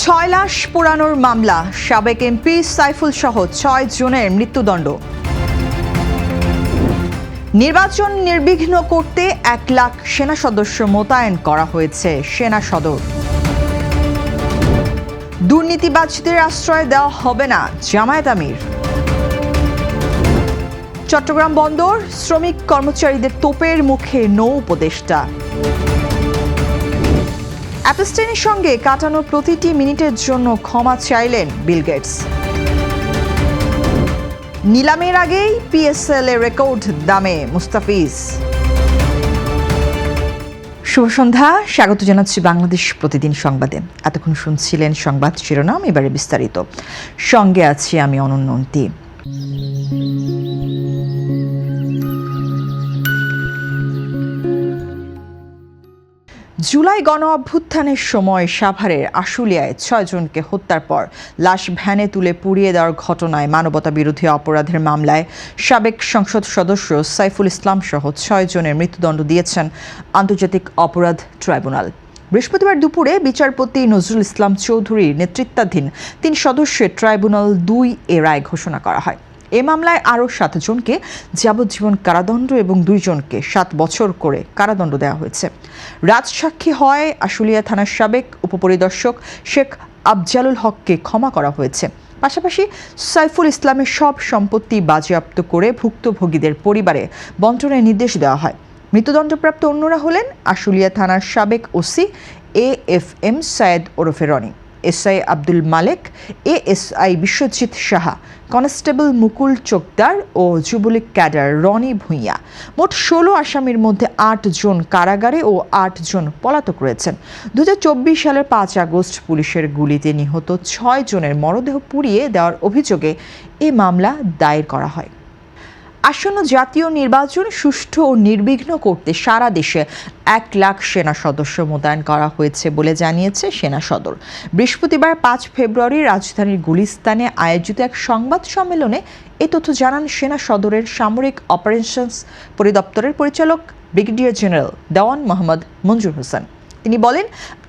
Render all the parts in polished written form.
6 লাশ পোড়ানোর মামলা, সাবেক এমপি সাইফুল সহ 6 জনের মৃত্যুদণ্ড। নির্বাচন নির্বিঘ্ন করতে 1 লাখ সেনা সদস্য মোতায়েন করা হয়েছে সেনা সদর। দুর্নীতিবাজদের আশ্রয় দেওয়া হবে না, জামায়াত আমির। চট্টগ্রাম বন্দর শ্রমিক কর্মচারীদের তোপের মুখে নৌ উপদেষ্টা। অ্যাপস্টেইনের সঙ্গে কাটানো প্রতিটি মিনিটের জন্য ক্ষমা চাইলেন বিল গেটস। নিলামের আগেই পিএসএল এর রেকর্ড দামে মুস্তাফিজ। শুভ সন্ধ্যা, স্বাগত জানাচ্ছি বাংলাদেশ প্রতিদিন সংবাদে। এতক্ষণ শুনছিলেন সংবাদ শিরোনাম, এবারে বিস্তারিত। সঙ্গে আছি আমি অনন্যন্তী। জুলাই গণ অভ্যুত্থানের সময় সাভারের আশুলিয়ায় 6 জনকে হত্যার পর লাশ ভ্যানে তুলে পুড়িয়ে দেওয়ার ঘটনায় মানবতা বিরোধী অপরাধের মামলায় সাবেক সংসদ সদস্য সাইফুল ইসলাম সহ 6 জনের মৃত্যুদণ্ড দিয়েছেন আন্তর্জাতিক অপরাধ ট্রাইব্যুনাল। বৃহস্পতিবার দুপুরে বিচারপতি নজরুল ইসলাম চৌধুরীর নেতৃত্বাধীন 3 সদস্যের ট্রাইব্যুনাল 2 এ রায় ঘোষণা করা হয়। এ মামলায় আরও 7 জনকে যাবজ্জীবন কারাদণ্ড এবং 2 জনকে 7 বছর করে কারাদণ্ড দেওয়া হয়েছে। রাজসাক্ষী হয় আশুলিয়া থানার সাবেক উপপরিদর্শক শেখ আফজালুল হককে ক্ষমা করা হয়েছে। পাশাপাশি সাইফুল ইসলামের সব সম্পত্তি বাজেয়াপ্ত করে ভুক্তভোগীদের পরিবারে বণ্টনের নির্দেশ দেওয়া হয়। মৃত্যুদণ্ডপ্রাপ্ত অন্যরা হলেন আশুলিয়া থানার সাবেক ওসি AFM সায়েদ ওরফে রনি, SI আব্দুল মালেক, ASI বিশ্বজিৎ সাহা, কনস্টেবল মুকুল চোকদার ও যুবলীগ ক্যাডার রনি ভূঁইয়া। মোট 16 আসামির মধ্যে 8 জন কারাগারে ও 8 জন পলাতক রয়েছেন। 2024 সালের 5 আগস্ট পুলিশের গুলিতে নিহত 6 জনের মরদেহ পুড়িয়ে দেওয়ার অভিযোগে এ মামলা দায়ের করা হয়। আসন্ন জাতীয় নির্বাচন সুষ্ঠু ও নির্বিঘ্ন করতে সারা দেশে 1 লাখ সেনা সদস্য মোতায়েন করা হয়েছে বলে জানিয়েছে সেনা সদর। বৃহস্পতিবার 5 ফেব্রুয়ারি রাজধানীর গুলিস্তানে আয়োজিত এক সংবাদ সম্মেলনে এ তথ্য জানান সেনা সদরের সামরিক অপারেশনস পরিদপ্তরের পরিচালক ব্রিগেডিয়ার জেনারেল দেওয়ান মোহাম্মদ মঞ্জুর হোসেন। তিনি বলেন,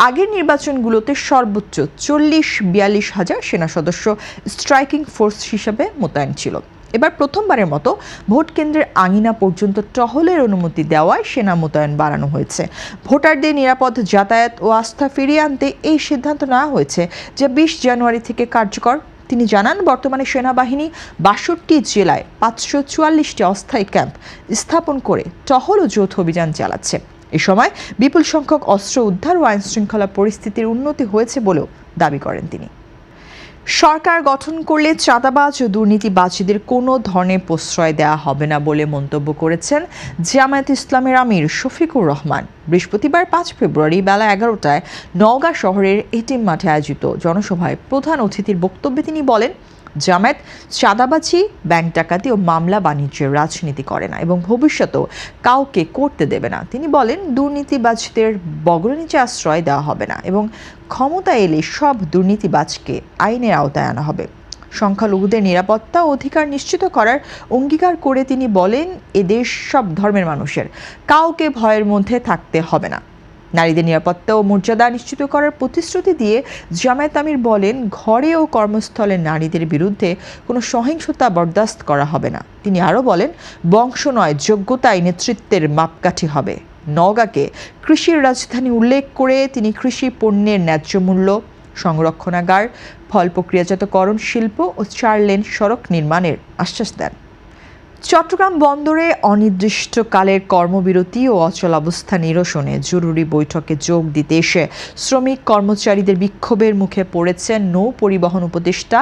আগের নির্বাচনগুলোতে সর্বোচ্চ 40-42 হাজার সেনা সদস্য স্ট্রাইকিং ফোর্স হিসেবে মোতায়েন ছিল। এবার প্রথমবারের মতো ভোট কেন্দ্রের আঙিনা পর্যন্ত টহলের অনুমতি দেওয়ায় সেনা মোতায়েন বাড়ানো হয়েছে। ভোটারদের নিরাপদ যাতায়াত ও আস্থা ফিরিয়ে আনতে এই সিদ্ধান্ত নেওয়া হয়েছে, যা 20 জানুয়ারি থেকে কার্যকর। তিনি জানান, বর্তমানে সেনাবাহিনী 62 জেলায় 544টি অস্থায়ী ক্যাম্প স্থাপন করে টহল ও যৌথ অভিযান চালাচ্ছে। এ সময় বিপুল সংখ্যক অস্ত্র উদ্ধার ও আইনশৃঙ্খলা পরিস্থিতির উন্নতি হয়েছে বলেও দাবি করেন তিনি। সরকার গঠন করলে চাঁদাবাজ ও দুর্নীতিবাজদের কোনো ধরনের প্রশ্রয় দেওয়া হবে না বলে মন্তব্য করেছেন জামায়াত ইসলামের আমির শফিকুর রহমান। বৃহস্পতিবার 5 ফেব্রুয়ারি বেলা 11টায় নওগাঁ শহরের এটিএম মাঠে আয়োজিত জনসভায় প্রধান অতিথির বক্তব্যে তিনি বলেন, জামায়াত চাঁদাবাজি, ব্যাংক ডাকাতি ও মামলা বাণিজ্যের রাজনীতি করে না এবং ভবিষ্যতেও কাউকে করতে দেবে না। তিনি বলেন, দুর্নীতিবাজদের বগলের নিচে আশ্রয় দেওয়া হবে না এবং ক্ষমতা এলে সব দুর্নীতিবাজকে আইনের আওতায় আনা হবে। সংখ্যালঘুদের নিরাপত্তা ও অধিকার নিশ্চিত করার অঙ্গীকার করে তিনি বলেন, এদেশ সব ধর্মের মানুষের, কাউকে ভয়ের মধ্যে থাকতে হবে না। নারীদের নিরাপত্তা ও মর্যাদা নিশ্চিত করার প্রতিশ্রুতি দিয়ে জামায়াত আমির বলেন, ঘরে ও কর্মস্থলে নারীদের বিরুদ্ধে কোনো সহিংসতা বরদাস্ত করা হবে না। তিনি আরও বলেন, বংশ নয়, যোগ্যতাই নেতৃত্বের মাপকাঠি হবে। নওগাঁকে কৃষির রাজধানী উল্লেখ করে তিনি কৃষি পণ্যের ন্যায্য মূল্য, সংরক্ষণাগার, ফল প্রক্রিয়াজাতকরণ শিল্প ও 4 লেন সড়ক নির্মাণের আশ্বাস দেন। চট্টগ্রাম বন্দরে অনির্দিষ্টকালের কর্মবিরতি ও অচলাবস্থা নিরসনে জরুরি বৈঠকে যোগ দিতে এসে শ্রমিক কর্মচারীদের বিক্ষোভের মুখে পড়েছেন নৌ পরিবহন উপদেষ্টা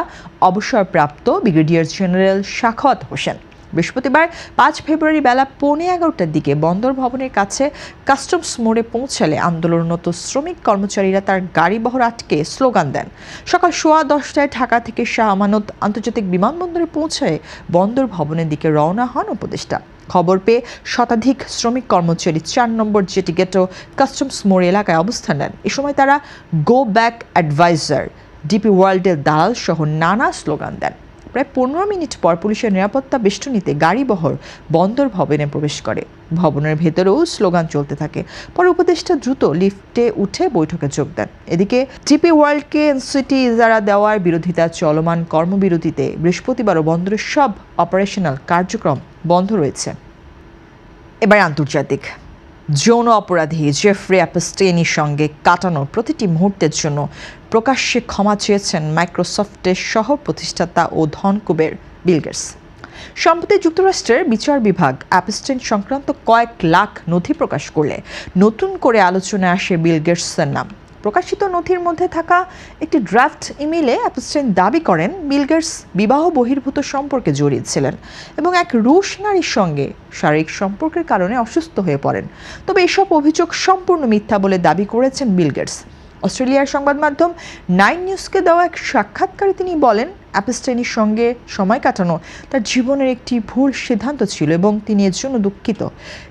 অবসরপ্রাপ্ত ব্রিগেডিয়ার জেনারেল সাখাওয়াত হোসেন। বৃহস্পতিবার 5 ফেব্রুয়ারি বেলা 11:15টার দিকে বন্দর ভবনের কাছে কাস্টমস মোড়ে পৌঁছালে আন্দোলনরত শ্রমিক কর্মচারীরা তার গাড়িবহর আটকে স্লোগান দেন। সকাল 10:15টায় ঢাকা থেকে শাহ আমানত আন্তর্জাতিক বিমানবন্দরে পৌঁছায় বন্দর ভবনের দিকে রওনা হন উপদেষ্টা। খবর পেয়ে শতাধিক শ্রমিক কর্মচারী 4 নম্বর জেটি গেট ও কাস্টমস মোড় এলাকায় অবস্থান নেন। এ সময় তারা গো ব্যাক অ্যাডভাইজার, ডিপি ওয়ার্ল্ডের দালাল সহ নানা স্লোগান দেন। প্রায় 15 মিনিট পর পুলিশের নিরাপত্তা বেষ্টনীতে গাড়িবহর বন্দর ভবনে প্রবেশ করে। ভবনের ভেতরেও স্লোগান চলতে থাকে। পরে উপদেষ্টা দ্রুত লিফটে উঠে বৈঠকে যোগ দেন। এদিকে জিপি ওয়ার্ল্ডকে এনসিটি ইজারা দেওয়ার বিরোধিতা চলমান কর্মবিরতিতে বৃহস্পতিবারও বন্দরের সব অপারেশনাল কার্যক্রম বন্ধ রয়েছে। এবার আন্তর্জাতিক। যৌন অপরাধী জেফ্রি অ্যাপস্টেইনের সঙ্গে কাটানো প্রতিটি মুহূর্তের জন্য প্রকাশ্যে ক্ষমা চেয়েছেন মাইক্রোসফটের সহ প্রতিষ্ঠাতা ও ধনকুবের বিল গেটস। সম্প্রতি যুক্তরাষ্ট্রের বিচার বিভাগ অ্যাপস্টেইন সংক্রান্ত কয়েক লাখ নথি প্রকাশ করলে নতুন করে আলোচনায় আসে বিল গেটসের নাম। প্রকাশিত নথির মধ্যে থাকা একটি ড্রাফট ইমেইলে অ্যাপস্টেইন দাবি করেন বিল গেটস বিবাহ বহির্ভূত সম্পর্কে জড়িয়েছিলেন এবং এক রুশ নারীর সঙ্গে শারীরিক সম্পর্কের কারণে অসুস্থ হয়ে পড়েন। তবে এসব অভিযোগ সম্পূর্ণ মিথ্যা বলে দাবি করেছেন বিল গেটস। অস্ট্রেলিয়ার সংবাদ মাধ্যম 9 নিউজকে দেওয়া এক সাক্ষাৎকারে তিনি বলেন, অ্যাপস্টেইনের সঙ্গে সময় কাটানো তার জীবনের একটি ভুল সিদ্ধান্ত ছিল এবং তিনি এর জন্য দুঃখিত।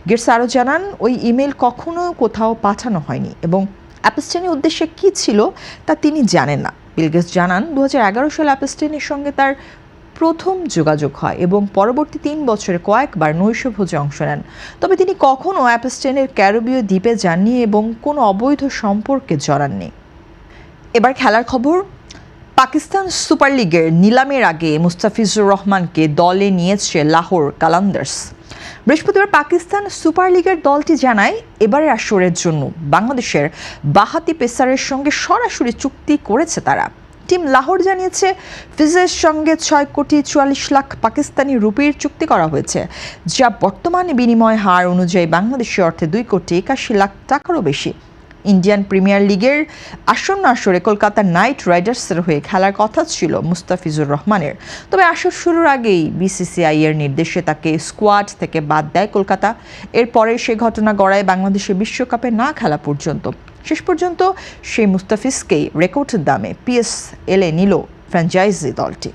গেটস আরও জানান, ওই ইমেল কখনো কোথাও পাঠানো হয়নি এবং অ্যাপস্টেইনের উদ্দেশ্যে কী ছিল তা তিনি জানেন না। বিল গেটস জানান, 2011 সালে অ্যাপস্টেইনের সঙ্গে তার প্রথম যোগাযোগ হয় এবং পরবর্তী 3 বছরে কয়েকবার নৈশভোজে অংশ নেন। তবে তিনি কখনও অ্যাপস্টেইনের ক্যারিবীয় দ্বীপে যাননি এবং কোনো অবৈধ সম্পর্কে জড়াননি। এবার খেলার খবর। পাকিস্তান সুপার লিগের নিলামের আগে মুস্তাফিজুর রহমানকে দলে নিয়েছে লাহোর কালান্দার্স। বৃহস্পতিবার পাকিস্তান সুপার লিগের দলটি জানায়, এবারের আসরের জন্য বাংলাদেশের বাঁহাতি পেসারের সঙ্গে সরাসরি চুক্তি করেছে তারা। টিম লাহোর জানিয়েছে, ফিজের সঙ্গে 6 কোটি 44 লাখ পাকিস্তানি রুপির চুক্তি করা হয়েছে, যা বর্তমানে বিনিময় হার অনুযায়ী বাংলাদেশি অর্থে 2 কোটি 81 লাখ টাকারও বেশি। ইন্ডিয়ান প্রিমিয়ার লিগের আসন্ন আসরে কলকাতা নাইট রাইডার্সের হয়ে খেলার কথা ছিল মুস্তাফিজুর রহমানের। তবে আসর শুরুর আগেই বিসিসিআই এর নির্দেশে তাকে স্কোয়াড থেকে বাদ দেয় কলকাতা। এরপরে সে ঘটনা গড়ায় বাংলাদেশে বিশ্বকাপে না খেলা পর্যন্ত। শেষ পর্যন্ত সেই মুস্তাফিজকেই রেকর্ডের দামে পিএসএলে নিল ফ্র্যাঞ্চাইজি দলটি।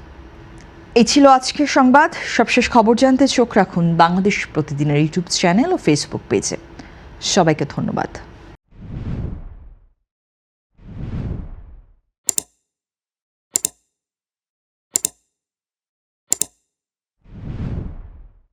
এই ছিল আজকের সংবাদ। সবশেষ খবর জানতে চোখ রাখুন বাংলাদেশ প্রতিদিনের ইউটিউব চ্যানেল ও ফেসবুক পেজে। সবাইকে ধন্যবাদ।